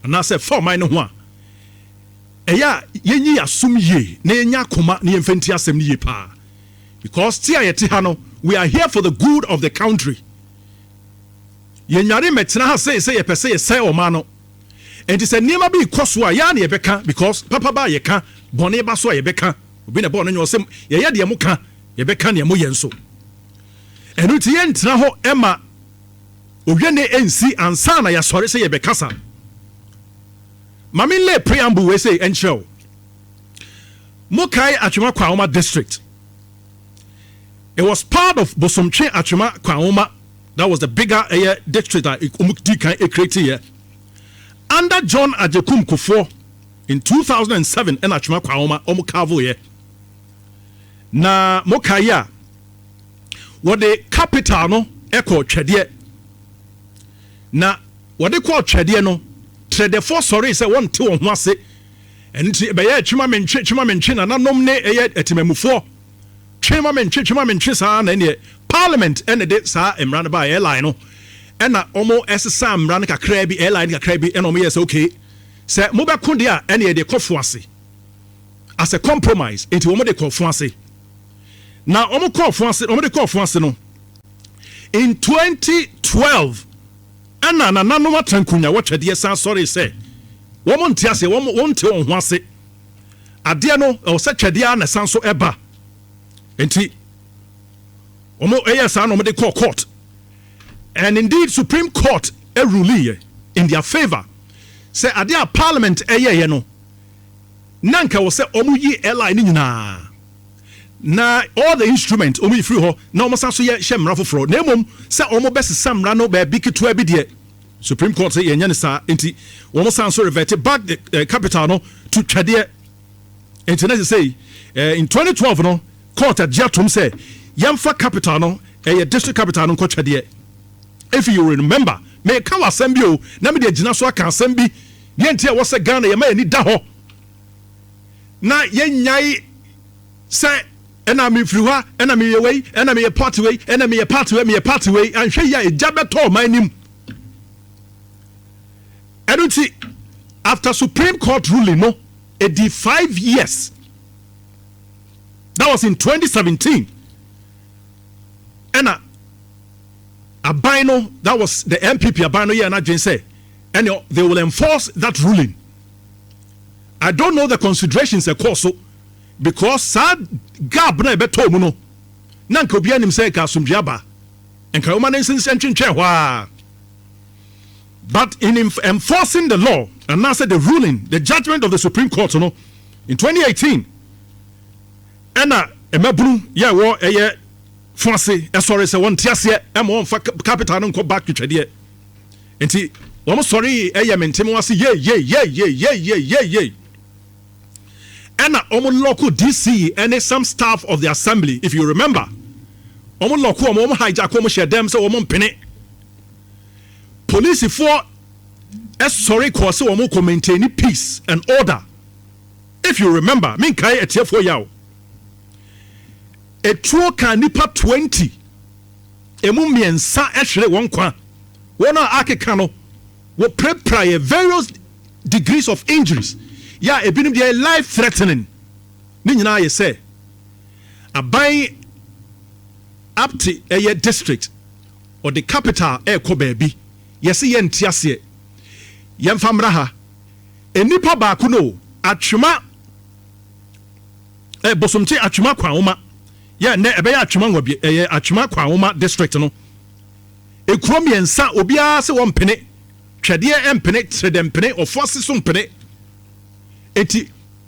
and I said for mine one. Eya yenyi asum ye na yenya koma na yemfenti asem ni ye pa. Because tia yeti ha no, we are here for the good of the country. Yenyare metena ha say ye pese ye say o ma no. Enti se niema bi koso a ya na ye beka because papa ba ye ka bone ba so ye beka. Obi na bone nyo sem ye ye de mo ka ye beka na mo ye nso. Enu ti ye ntena ho ema Owiene NC ansa na ya sori say ye bekasa. Mami le preamble we say enchel. Mokai Atwuma Kwaoma district. It was part of Bosomtwe Atwuma Kwaoma. That was the bigger district that Umukdi kan create here. Under John Ajekum Kufuor in 2007 and Atwuma Kwaoma omukavo here. Na Mokaya what the capital no echo twede. Na what they call twede no trade for sorry say one te on ho ase enti be ya twuma mentwe na nanom ne etimamufo twuma mentwe saa na ne parliament ene de saa emra ne ba airline no ena omo esesa emra ne kakra bi airline kakra bi ena omo yes okay say mo be konde a ene de kofo ase as a compromise enti omo de kofo ase na omo kofo ase no in 2012 ana na nanom atankunya watwede san sorry say womo ntia se womo nte on ho ase ade no o se twede na san so eba enti omo san no de court and indeed Supreme Court a rule in their favor say ade a parliament no nanka wo se omo yi airline nyina na all the instruments omo free ho na omo san so ye hemra foforo na emom se omo best samra no ba bi keto abi de Supreme Court say yenya ne sa enti omo san so revert back the capital no to twede enti na say in 2012 no court adjatum say yemfa capital no district capital no ko twede if you remember me ka wasam bi o na me de gina so aka asam bi yenti e wo se Ghana ye ma ni da ho na yenyai say ena me friwa ena me yewei ena me party way ena me party way and hwe ya ejabeto manim eduti after Supreme Court ruling no it did 5 years. That was in 2017 ena abino that was the MPP abino here na Jane say and they will enforce that ruling. I don't know the considerations so because sad gab na beto mu no na nka obi anim say ka asomdua ba enka o manen sentwentwe hwa but in enforcing the law and now said the ruling the judgment of the Supreme Court no in 2018 ena emabunu ya wo fonse sorry say won tiase mo fa capital no back to twede enti wo sorry mentem wase ye Ena omo local DC and some staff of the assembly, if you remember. Omo local omo hijack omo share them so omo mpene. Police for sorry cause omo ko maintain peace and order. If you remember, min kai etie for yaw. Etruo kan nipa 20. Emu miensa ehwere won kwa. Wona akeka no wo prepare various degrees of injuries. Yeah, a bit of life threatening. Ninyina ye say abai up to a district or the capital ko baby. Yes, yen tiase. Yen famraha. Enipa baako no atwuma bosomte atwuma kwaoma. Yeah, ne ebe ya atwuma ngwa bi atwuma kwaoma district no. Ekrom yensa obia se won pene. Twede empene tredempene or forces so mpene.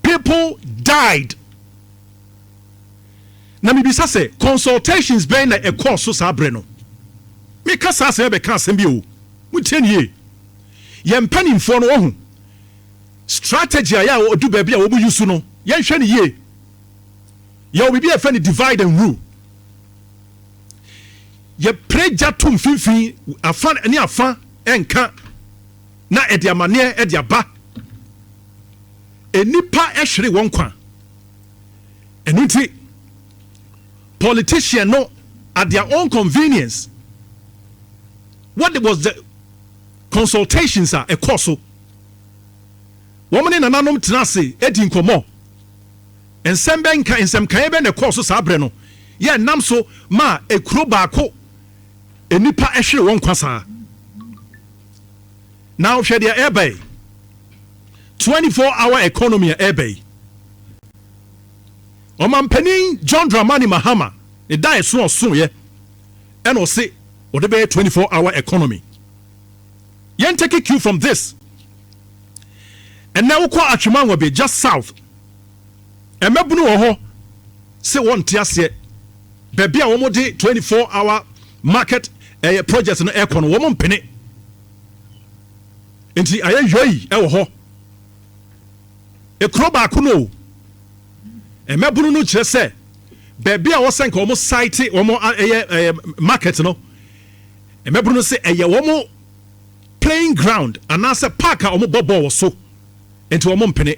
People died. Na mi bisa say consultations been na a course so sabre no. Me kasa say be kan asem bi o. Mu tienie. Ye mpanimfo no ohu. Strategy ya odu ba bia wo bu use no. Ye hwe ne ye. Ye obi bia fa ne divide and rule. Ye preja tum finfin afa ne afa enka na ediamane ediaba. Enipa ehwere won kwa enunti politician no at their own convenience what was the consultations are a course woman in ananom tenase edi nkomo ensem benka ensem kan be ne course so sabre no ye nam so ma ekuro baako enipa ehwere won kwasa now hwe dia ebay 24-hour economy ebay omampanin John Dramani Mahama e die so ye and o say o de be 24-hour economy yen take a cue from this and now ko atwema wo be just south and mebunu wo ho say won tiase baby a wo mo de 24-hour market project no aircon wo mo mpene enti aye yoi e wo ho e kro ba ko no e mebunu no kire se baby a wo senka wo mo site wo mo market no e mebunu no se eye wo mo playing ground and as a park a wo mo bobo wo so enti wo mo mpene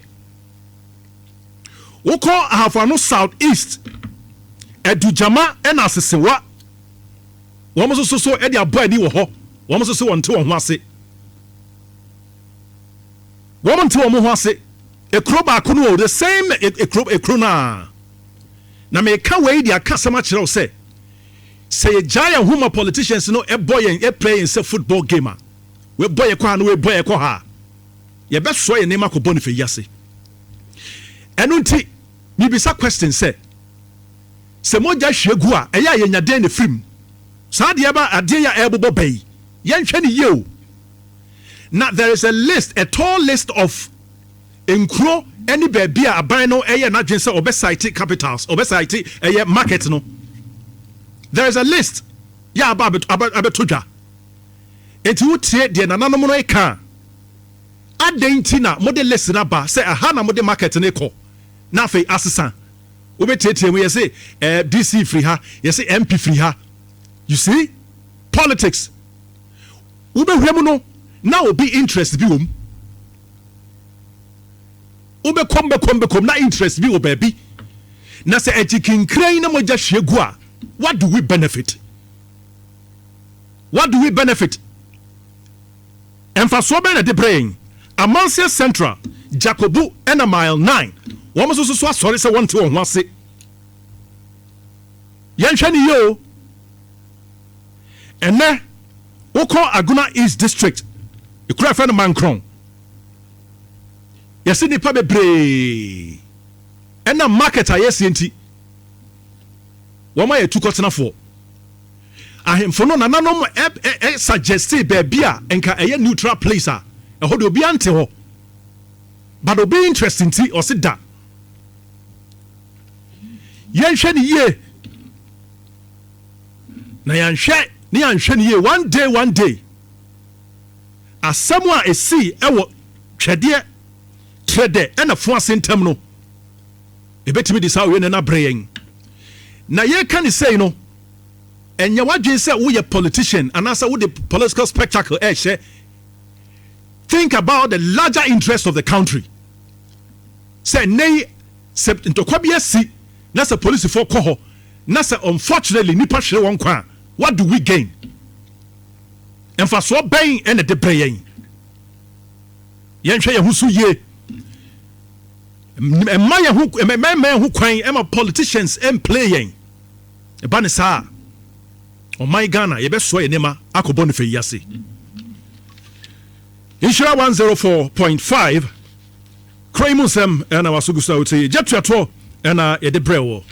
wo ko ahafano south east edujama ena asesewa wo mo so e dia boy ni wo ho wo mo so wonte wo ho ase wo mo nte wo ho ase ekro ba ko no the same ekro na me ka we dia ka sama kire wo say giant huma politicians no e boy e playing say football gamer we boy kwa no we boy kwa ha ye be so ye nema ko bonife yase enu nti mi bisa question say moja hwegu a eya ye nyade ne film sa de ba ade ya ebobo bay yen hwe ne ye. Now there is a tall list of enkro any baby a aban no eye na dwen say obesite capitals obesite eye market no. There is a list ya abetodwa enti wotie de nananom no eka adenti na model list na ba say aha na model market ne ko na fe asesa obetete mu say DC free ha say MP free ha. You see politics ubehwemu no now will be interest bi wom kombe na interest bi wo baby na say echikin kran na moja hwegu a what do we benefit emfaso be na de brain Amansia Central Jacobu and a mile 9 woman so sorry say want to on ase yen hwe ni yo ene wo call Aguna East District e kura fa no mankron yesi nipa bebre ena market ayesi enti woma ye tukotena for ahemfo no nananom suggest baby a enka eye neutral place a ehodo obi ante ho but obi interesting ti o se da yen hwe ni ye na yan hwe ni ye one day asamwa esi ewo twede trade ena fo asentem no ebetimi di sa we na breyen na ye kan say no enya wadwen say wo ye politician and asa wo the political spectacle share. Think about the larger interest of the country. Say nay ntokwa si na say police for ko na say unfortunately nipa hwere won kwa what do we gain? Emfa so ben ene de breyen yen hwe ye husu ye emma ye hu emma hu kwan emma politicians playing e ba ne sa o my Ghana ye be so ye nema akobo ne fe yase Nhyira 104.5 Kraimusem ena wasugusa uti jetuato ena ye de brewo